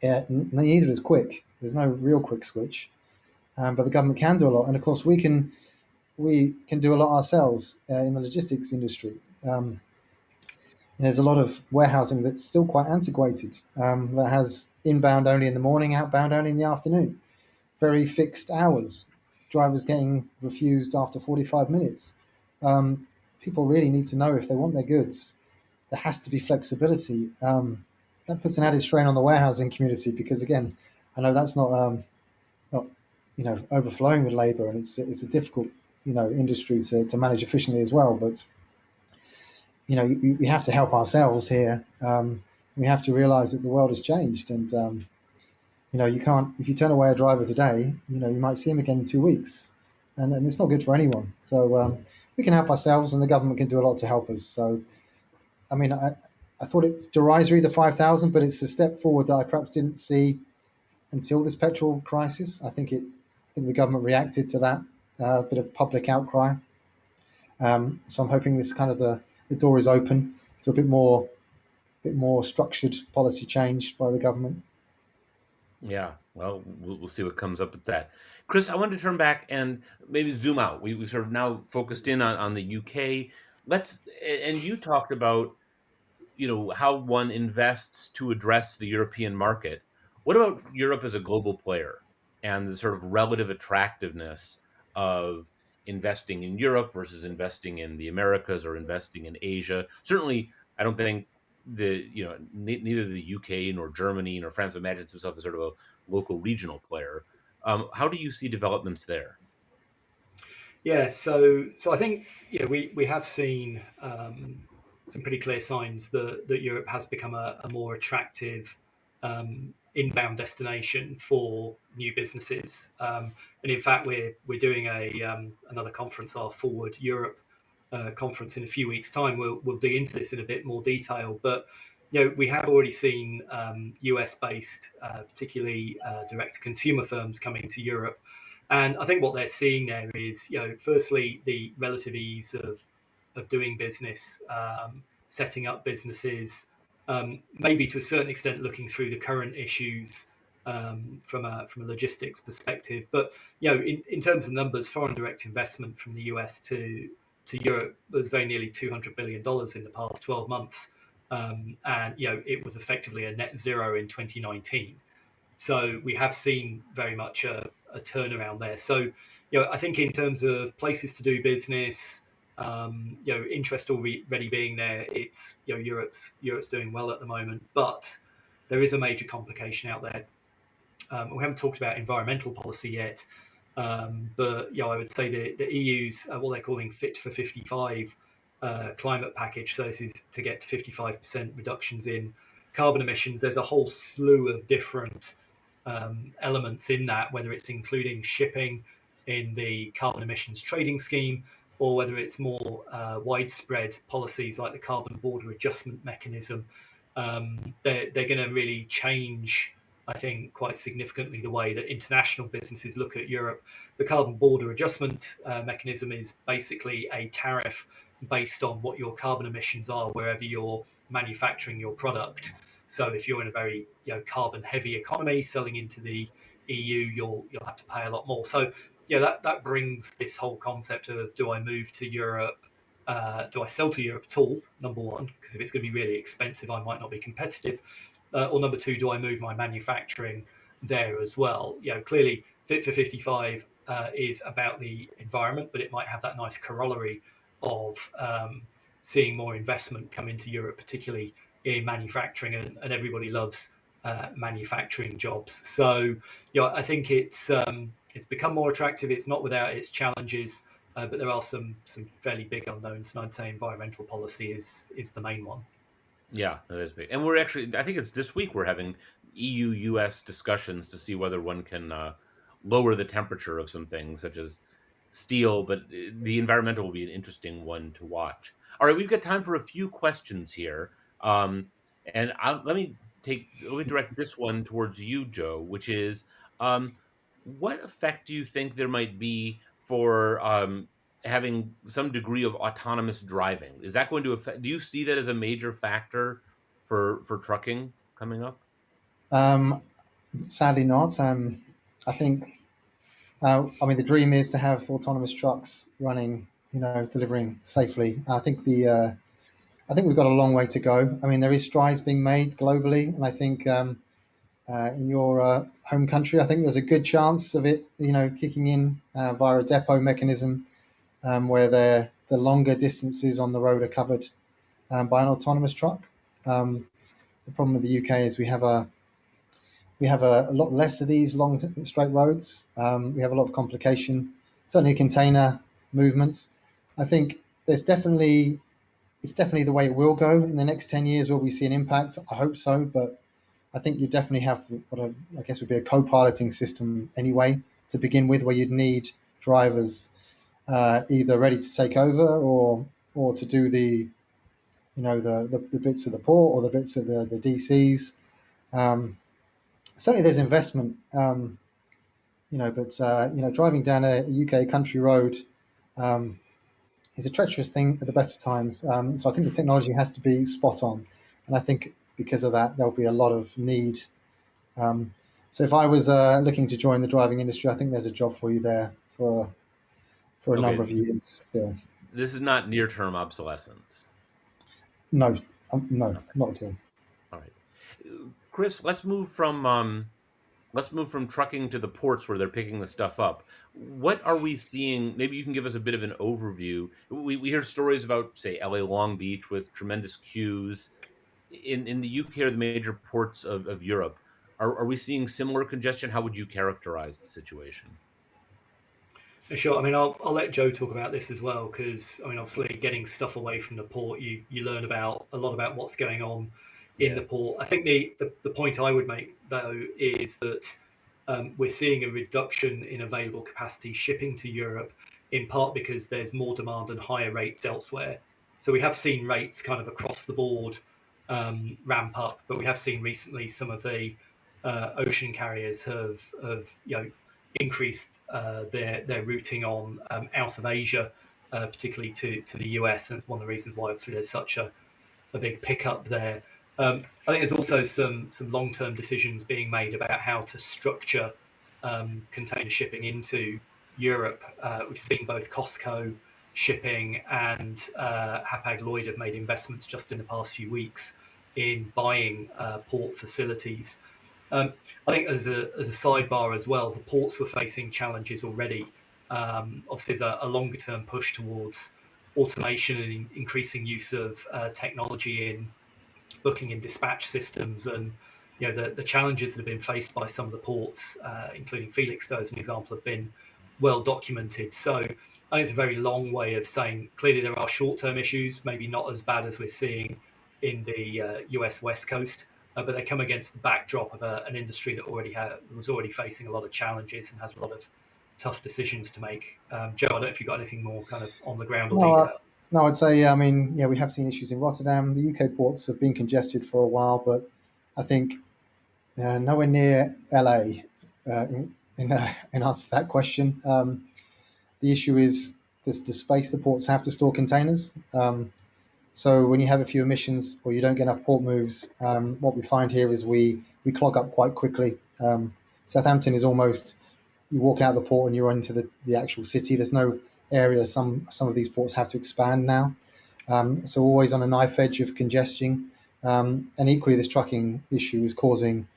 neither is quick. There's no real quick switch, but the government can do a lot, and of course we can do a lot ourselves in the logistics industry. There's a lot of warehousing that's still quite antiquated, that has inbound only in the morning, outbound only in the afternoon. Very fixed hours. Drivers getting refused after 45 minutes. People really need to know if they want their goods. There has to be flexibility. That puts an added strain on the warehousing community because, again, I know that's not overflowing with labour, and it's a difficult industry to manage efficiently as well. But we have to help ourselves here. We have to realise that the world has changed, and you can't. If you turn away a driver today, you might see him again in 2 weeks, and it's not good for anyone. So we can help ourselves, and the government can do a lot to help us. So, I mean, I thought it's derisory, the 5,000, but it's a step forward that I perhaps didn't see until this petrol crisis. I think the government reacted to that bit of public outcry. So I'm hoping this kind of the door is open to a bit more structured policy change by the government. Yeah, Well, we'll see what comes up with that. Chris, I wanted to turn back and maybe zoom out. We sort of now focused in on the UK. And you talked about, how one invests to address the European market. What about Europe as a global player and the sort of relative attractiveness of investing in Europe versus investing in the Americas or investing in Asia? Certainly, I don't think neither the UK nor Germany nor France imagines itself as sort of a local regional player. How do you see developments there? Yeah, so I think we have seen some pretty clear signs that Europe has become a more attractive inbound destination for new businesses. And in fact, we're doing another conference, our Forward Europe conference, in a few weeks' time. We'll dig into this in a bit more detail, but we have already seen US based, particularly direct to consumer firms coming to Europe. And I think what they're seeing there is, firstly, the relative ease of doing business, setting up businesses, maybe to a certain extent looking through the current issues from a logistics perspective. But in terms of numbers, foreign direct investment from the US to Europe was very nearly $200 billion in the past 12 months, and it was effectively a net zero in 2019. So we have seen very much a turnaround there. So, I think in terms of places to do business, interest already being there, it's Europe's doing well at the moment, but there is a major complication out there. We haven't talked about environmental policy yet, but I would say the EU's what they're calling Fit for 55 climate package. So this is to get to 55% reductions in carbon emissions. There's a whole slew of different elements in that, whether it's including shipping in the carbon emissions trading scheme, or whether it's more widespread policies like the carbon border adjustment mechanism. They're going to really change, I think, quite significantly the way that international businesses look at Europe. The carbon border adjustment mechanism is basically a tariff based on what your carbon emissions are wherever you're manufacturing your product. So if you're in a very carbon heavy economy selling into the EU, you'll have to pay a lot more. So that brings this whole concept of, do I move to Europe? Do I sell to Europe at all? Number one, because if it's going to be really expensive, I might not be competitive. Or number two, do I move my manufacturing there as well? Clearly, Fit for 55 is about the environment, but it might have that nice corollary of seeing more investment come into Europe, particularly in manufacturing, and everybody loves manufacturing jobs. So, I think it's become more attractive. It's not without its challenges, but there are some fairly big unknowns, and I'd say environmental policy is the main one. Yeah, that is big. And we're actually, I think it's this week we're having EU-US discussions to see whether one can lower the temperature of some things, such as steel, but the environmental will be an interesting one to watch. All right, we've got time for a few questions here. And let me direct this one towards you, Joe, which is, what effect do you think there might be for having some degree of autonomous driving? Is that going to affect? Do you see that as a major factor for trucking coming up? Um, Sadly not. I think, the dream is to have autonomous trucks running, delivering safely. I think we've got a long way to go. There is strides being made globally, and I think in your home country, I think there's a good chance of it, kicking in via a depot mechanism, where the longer distances on the road are covered by an autonomous truck. The problem with the UK is we have a lot less of these long straight roads. We have a lot of complication, certainly container movements. I think it's definitely the way it will go in the next 10 years. Will we see an impact? I hope so, but I think you definitely have what I guess would be a co-piloting system anyway to begin with, where you'd need drivers either ready to take over or to do the bits of the port or the bits of the DCs. Certainly, there's investment, but driving down a UK country road is a treacherous thing at the best of times. So I think the technology has to be spot on, and I think because of that, there'll be a lot of need. So if I was looking to join the driving industry, I think there's a job for you there for a number Okay, of years still. this is not near-term obsolescence. No, no, Okay, not at all. all right. Chris, let's move from trucking to the ports where they're picking the stuff up. What are we seeing? Maybe you can give us a bit of an overview. We hear stories about, say, LA Long Beach with tremendous queues. In the UK or the major ports of Europe, are we seeing similar congestion? How would you characterize the situation? Sure. I mean, I'll let Joe talk about this as well because I mean, obviously, getting stuff away from the port, you learn about a lot about what's going on in Yeah, the port. I think the point I would make though is that we're seeing a reduction in available capacity shipping to Europe, in part because there's more demand and higher rates elsewhere. So we have seen rates kind of across the board ramp up, but we have seen recently some of the ocean carriers have increased their routing on out of Asia, particularly to the US, and it's one of the reasons why obviously there's such a big pickup there. I think there's also some long term decisions being made about how to structure container shipping into Europe. We've seen both Costco shipping and Hapag Lloyd have made investments just in the past few weeks in buying port facilities. I think as a sidebar as well, the ports were facing challenges already. Obviously, there's a longer term push towards automation and increasing use of technology in booking and dispatch systems, and the challenges that have been faced by some of the ports, including Felixstowe as an example, have been well documented. So I think it's a very long way of saying clearly there are short term issues, maybe not as bad as we're seeing in the US West Coast, but they come against the backdrop of an industry that was already facing a lot of challenges and has a lot of tough decisions to make. Joe, I don't know if you've got anything more kind of on the ground or No, detail. no, I'd say, I mean, yeah, we have seen issues in Rotterdam. The UK ports have been congested for a while, but I think nowhere near LA in answer to that question. The issue is the space the ports have to store containers. So when you have a few emissions or you don't get enough port moves, what we find here is we clog up quite quickly. Southampton is almost, you walk out of the port and you're into the actual city. There's no area. Some of these ports have to expand now. So always on a knife edge of congestion. And equally, this trucking issue is causing,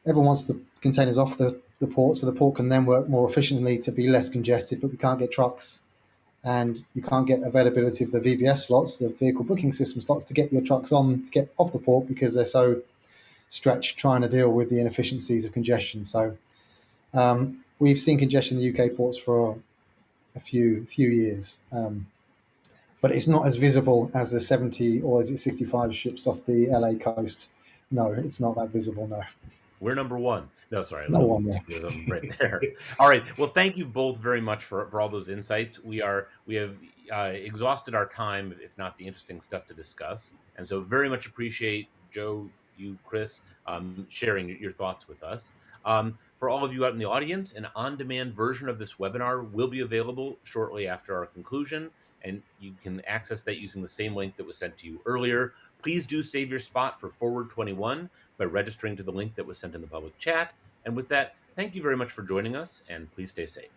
everyone wants the containers off the port so the port can then work more efficiently to be less congested, but we can't get trucks and you can't get availability of the VBS slots, the vehicle booking system slots, to get your trucks on to get off the port because they're so stretched trying to deal with the inefficiencies of congestion. So we've seen congestion in the UK ports for a few years, but it's not as visible as the 70 or is it 65 ships off the LA coast. No, it's not that visible. No, we're number one. No, sorry, no let me one there. give them right there. All right. Well, thank you both very much for all those insights. We have exhausted our time, if not the interesting stuff to discuss, and so very much appreciate Joe, you, Chris, sharing your thoughts with us. For all of you out in the audience, an on-demand version of this webinar will be available shortly after our conclusion, and you can access that using the same link that was sent to you earlier. Please do save your spot for Forward 21 by registering to the link that was sent in the public chat. And with that, thank you very much for joining us, and please stay safe.